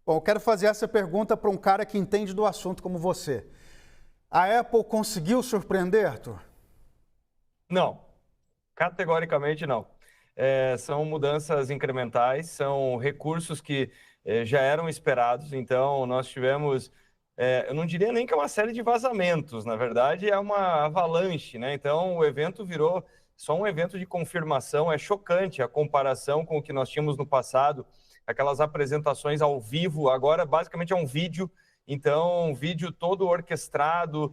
Bom, eu quero fazer essa pergunta para um cara que entende do assunto como você. A Apple conseguiu surpreender, Arthur? Não, categoricamente não. São mudanças incrementais, são recursos que já eram esperados. Então, nós tivemos, eu não diria nem que é uma série de vazamentos, na verdade é uma avalanche, né? Então, o evento virou só um evento de confirmação. É chocante a comparação com o que nós tínhamos no passado, aquelas apresentações ao vivo. Agora, basicamente, é um vídeo. Então, um vídeo todo orquestrado.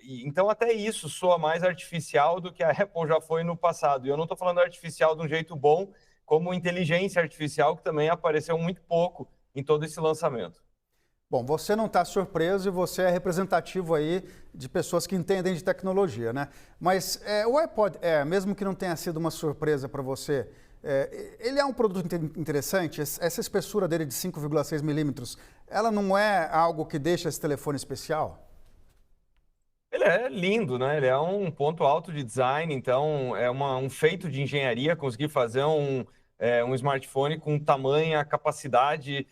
Então, até isso soa mais artificial do que a Apple já foi no passado. E eu não estou falando artificial de um jeito bom, como inteligência artificial, que também apareceu muito pouco em todo esse lançamento. Bom, você não está surpreso e você é representativo aí de pessoas que entendem de tecnologia, né? Mas o iPod Air, mesmo que não tenha sido uma surpresa para você, ele é um produto interessante? Essa espessura dele de 5,6 milímetros, ela não é algo que deixa esse telefone especial? Ele é lindo, né? Ele é um ponto alto de design, então é um feito de engenharia conseguir fazer um smartphone com tamanha capacidade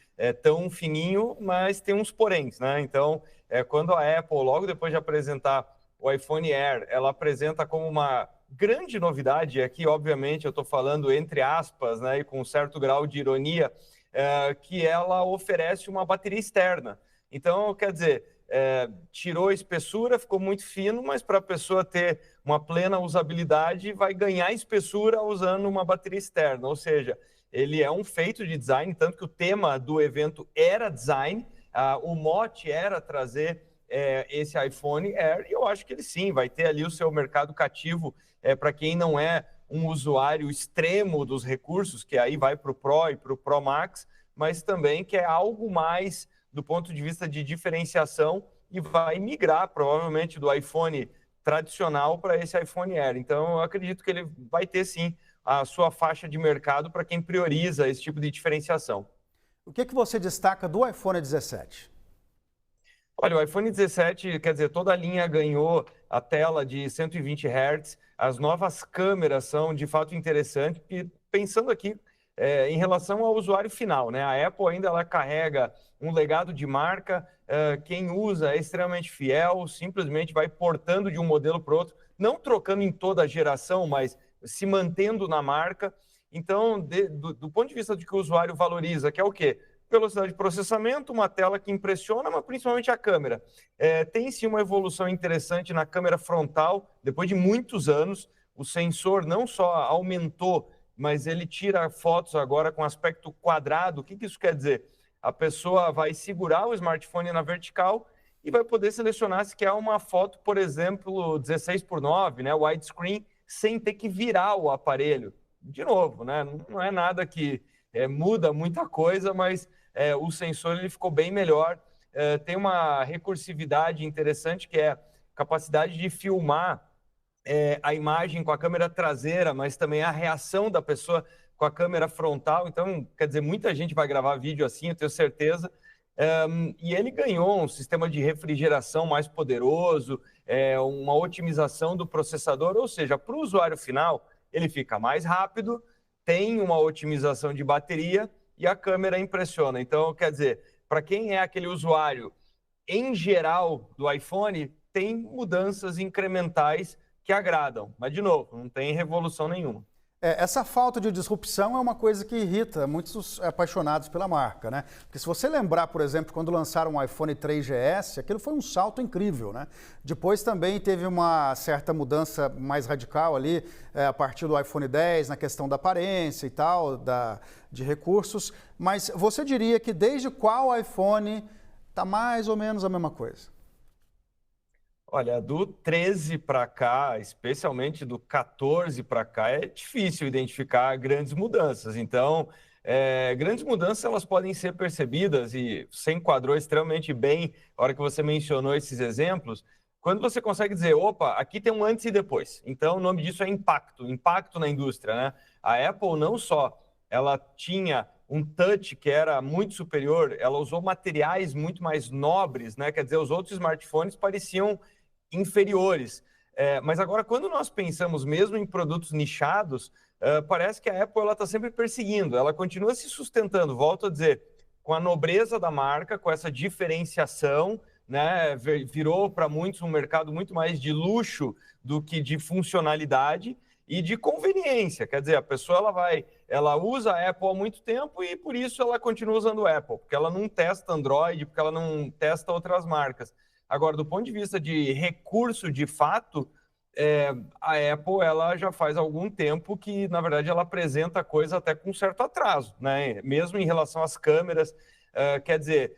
tão fininho, mas tem uns poréns, né? Então, quando a Apple, logo depois de apresentar o iPhone Air, ela apresenta como uma grande novidade, aqui obviamente eu estou falando entre aspas, né, e com um certo grau de ironia, que ela oferece uma bateria externa. Então, quer dizer, tirou a espessura, ficou muito fino, mas para a pessoa ter uma plena usabilidade, vai ganhar espessura usando uma bateria externa. Ou seja, ele é um feito de design, tanto que o tema do evento era design, o mote era trazer esse iPhone Air, e eu acho que ele sim vai ter ali o seu mercado cativo para quem não é um usuário extremo dos recursos, que aí vai para o Pro e para o Pro Max, mas também que é algo mais do ponto de vista de diferenciação e vai migrar provavelmente do iPhone tradicional para esse iPhone Air. Então, eu acredito que ele vai ter sim a sua faixa de mercado para quem prioriza esse tipo de diferenciação. O que você destaca do iPhone 17? Olha, o iPhone 17, quer dizer, toda a linha ganhou a tela de 120 Hz, as novas câmeras são de fato interessantes, e pensando aqui em relação ao usuário final, né? A Apple ainda ela carrega um legado de marca, quem usa é extremamente fiel, simplesmente vai portando de um modelo para o outro, não trocando em toda a geração, mas se mantendo na marca. Então, do ponto de vista de que o usuário valoriza, que é o quê? Velocidade de processamento, uma tela que impressiona, mas principalmente a câmera. Tem sim uma evolução interessante na câmera frontal, depois de muitos anos, o sensor não só aumentou, mas ele tira fotos agora com aspecto quadrado. O que isso quer dizer? A pessoa vai segurar o smartphone na vertical e vai poder selecionar se quer uma foto, por exemplo, 16:9, né, widescreen, sem ter que virar o aparelho. De novo, né, não é nada que muda muita coisa, mas o sensor ele ficou bem melhor. Tem uma recursividade interessante, que é a capacidade de filmar a imagem com a câmera traseira, mas também a reação da pessoa com a câmera frontal. Então, quer dizer, muita gente vai gravar vídeo assim, eu tenho certeza. E ele ganhou um sistema de refrigeração mais poderoso, uma otimização do processador, ou seja, para o usuário final, ele fica mais rápido, tem uma otimização de bateria e a câmera impressiona. Então, quer dizer, para quem é aquele usuário em geral do iPhone, tem mudanças incrementais que agradam. Mas, de novo, não tem revolução nenhuma. Essa falta de disrupção é uma coisa que irrita muitos apaixonados pela marca, né? Porque se você lembrar, por exemplo, quando lançaram o iPhone 3GS, aquilo foi um salto incrível, né? Depois também teve uma certa mudança mais radical ali, a partir do iPhone 10, na questão da aparência e tal, de recursos. Mas você diria que desde qual iPhone está mais ou menos a mesma coisa? Olha, do 13 para cá, especialmente do 14 para cá, é difícil identificar grandes mudanças. Então, grandes mudanças elas podem ser percebidas, e você enquadrou extremamente bem a hora que você mencionou esses exemplos, quando você consegue dizer, opa, aqui tem um antes e depois. Então, o nome disso é impacto, impacto na indústria, né? A Apple não só ela tinha um touch que era muito superior, ela usou materiais muito mais nobres, né? Quer dizer, os outros smartphones pareciam inferiores. Mas agora, quando nós pensamos mesmo em produtos nichados, parece que a Apple está sempre perseguindo, ela continua se sustentando, volto a dizer, com a nobreza da marca, com essa diferenciação, né? Virou para muitos um mercado muito mais de luxo do que de funcionalidade e de conveniência. Quer dizer, a pessoa ela usa a Apple há muito tempo e por isso ela continua usando o Apple, porque ela não testa Android, porque ela não testa outras marcas. Agora, do ponto de vista de recurso de fato, a Apple ela já faz algum tempo que, na verdade, ela apresenta a coisa até com certo atraso, né? Mesmo em relação às câmeras, quer dizer,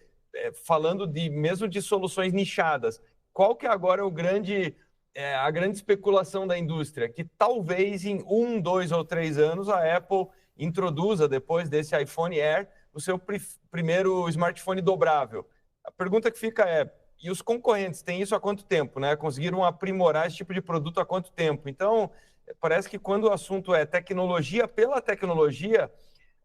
falando mesmo de soluções nichadas, qual que agora é a grande especulação da indústria? Que talvez em 1, 2 ou 3 anos a Apple introduza, depois desse iPhone Air, o seu primeiro smartphone dobrável. A pergunta que fica e os concorrentes têm isso há quanto tempo, né? Conseguiram aprimorar esse tipo de produto há quanto tempo? Então, parece que quando o assunto é tecnologia pela tecnologia,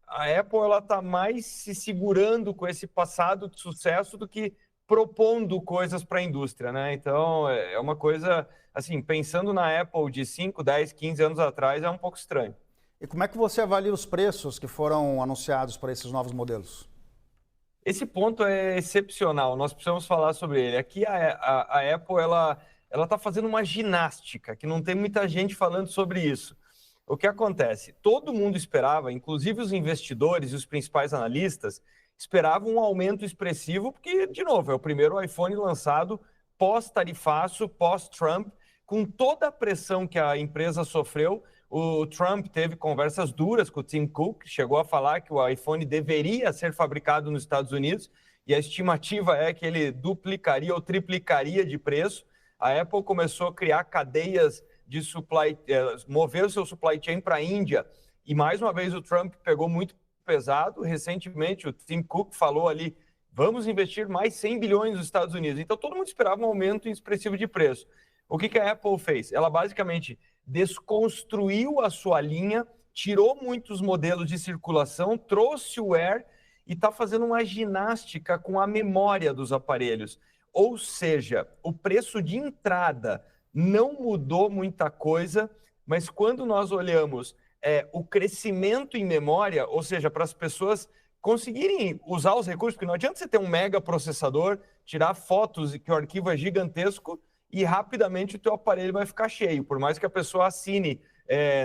a Apple ela está mais se segurando com esse passado de sucesso do que propondo coisas para a indústria, né? Então, é uma coisa, assim, pensando na Apple de 5, 10, 15 anos atrás, é um pouco estranho. E como é que você avalia os preços que foram anunciados para esses novos modelos? Esse ponto é excepcional, nós precisamos falar sobre ele. Aqui a Apple ela está fazendo uma ginástica, que não tem muita gente falando sobre isso. O que acontece? Todo mundo esperava, inclusive os investidores e os principais analistas, esperavam um aumento expressivo, porque, de novo, é o primeiro iPhone lançado pós-tarifaço, pós-Trump, com toda a pressão que a empresa sofreu. O Trump teve conversas duras com o Tim Cook, chegou a falar que o iPhone deveria ser fabricado nos Estados Unidos e a estimativa é que ele duplicaria ou triplicaria de preço. A Apple começou a criar cadeias de mover o seu supply chain para a Índia e, mais uma vez, o Trump pegou muito pesado. Recentemente, o Tim Cook falou ali, vamos investir mais 100 bilhões nos Estados Unidos. Então, todo mundo esperava um aumento expressivo de preço. O que a Apple fez? Ela basicamente desconstruiu a sua linha, tirou muitos modelos de circulação, trouxe o Air e está fazendo uma ginástica com a memória dos aparelhos. Ou seja, o preço de entrada não mudou muita coisa, mas quando nós olhamos o crescimento em memória, ou seja, para as pessoas conseguirem usar os recursos, porque não adianta você ter um mega processador, tirar fotos e que o arquivo é gigantesco, e rapidamente o teu aparelho vai ficar cheio, por mais que a pessoa assine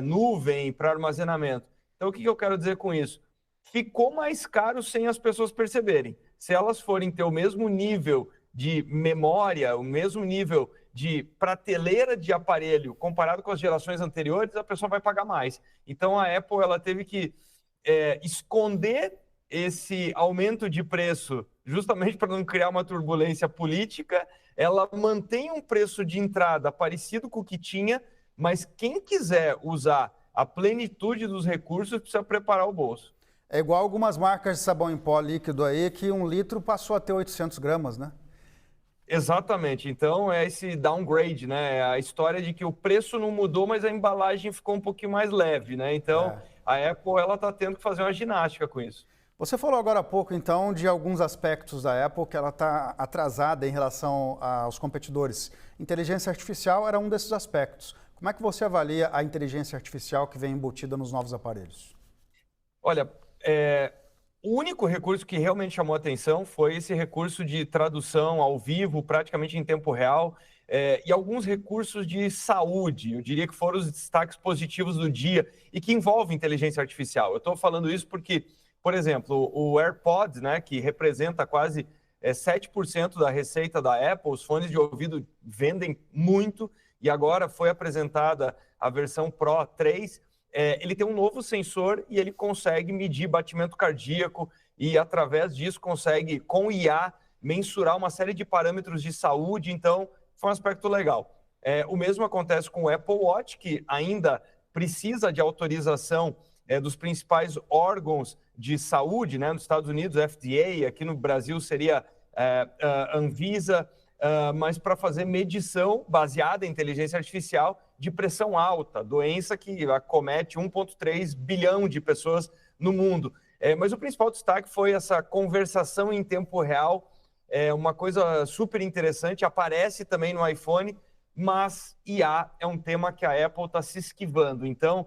nuvem para armazenamento. Então, o que eu quero dizer com isso? Ficou mais caro sem as pessoas perceberem. Se elas forem ter o mesmo nível de memória, o mesmo nível de prateleira de aparelho comparado com as gerações anteriores, a pessoa vai pagar mais. Então, a Apple ela teve que esconder esse aumento de preço justamente para não criar uma turbulência política. Ela mantém um preço de entrada parecido com o que tinha, mas quem quiser usar a plenitude dos recursos precisa preparar o bolso. É igual algumas marcas de sabão em pó líquido aí, que 1 litro passou a ter 800 gramas, né? Exatamente. Então, é esse downgrade, né? A história de que o preço não mudou, mas a embalagem ficou um pouquinho mais leve, né? Então, a Apple ela está tendo que fazer uma ginástica com isso. Você falou agora há pouco, então, de alguns aspectos da Apple que ela está atrasada em relação aos competidores. Inteligência artificial era um desses aspectos. Como é que você avalia a inteligência artificial que vem embutida nos novos aparelhos? Olha, o único recurso que realmente chamou atenção foi esse recurso de tradução ao vivo, praticamente em tempo real, e alguns recursos de saúde. Eu diria que foram os destaques positivos do dia e que envolvem inteligência artificial. Eu estou falando isso porque, por exemplo, o AirPods, né, que representa quase 7% da receita da Apple, os fones de ouvido vendem muito, e agora foi apresentada a versão Pro 3, ele tem um novo sensor e ele consegue medir batimento cardíaco e, através disso, consegue, com IA, mensurar uma série de parâmetros de saúde. Então, foi um aspecto legal. O mesmo acontece com o Apple Watch, que ainda precisa de autorização dos principais órgãos de saúde, né? Nos Estados Unidos, FDA, aqui no Brasil seria Anvisa, mas para fazer medição baseada em inteligência artificial de pressão alta, doença que acomete 1,3 bilhão de pessoas no mundo. Mas o principal destaque foi essa conversação em tempo real, uma coisa super interessante, aparece também no iPhone, mas IA é um tema que a Apple está se esquivando. Então,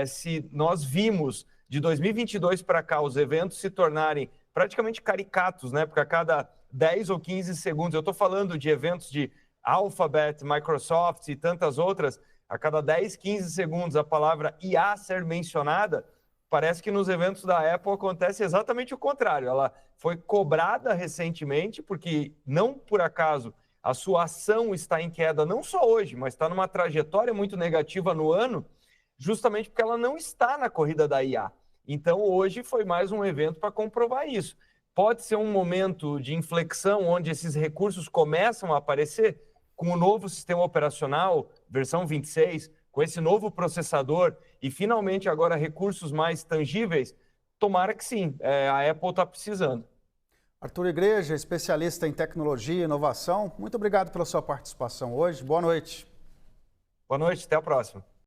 se nós vimos de 2022 para cá os eventos se tornarem praticamente caricatos, né? Porque a cada 10 ou 15 segundos, eu estou falando de eventos de Alphabet, Microsoft e tantas outras, a cada 10, 15 segundos a palavra IA ser mencionada, parece que nos eventos da Apple acontece exatamente o contrário. Ela foi cobrada recentemente, porque não por acaso a sua ação está em queda, não só hoje, mas está numa trajetória muito negativa no ano, justamente porque ela não está na corrida da IA. Então, hoje foi mais um evento para comprovar isso. Pode ser um momento de inflexão onde esses recursos começam a aparecer com o novo sistema operacional, versão 26, com esse novo processador e finalmente agora recursos mais tangíveis. Tomara que sim, a Apple está precisando. Arthur Igreja, especialista em tecnologia e inovação, muito obrigado pela sua participação hoje. Boa noite. Boa noite, até a próxima.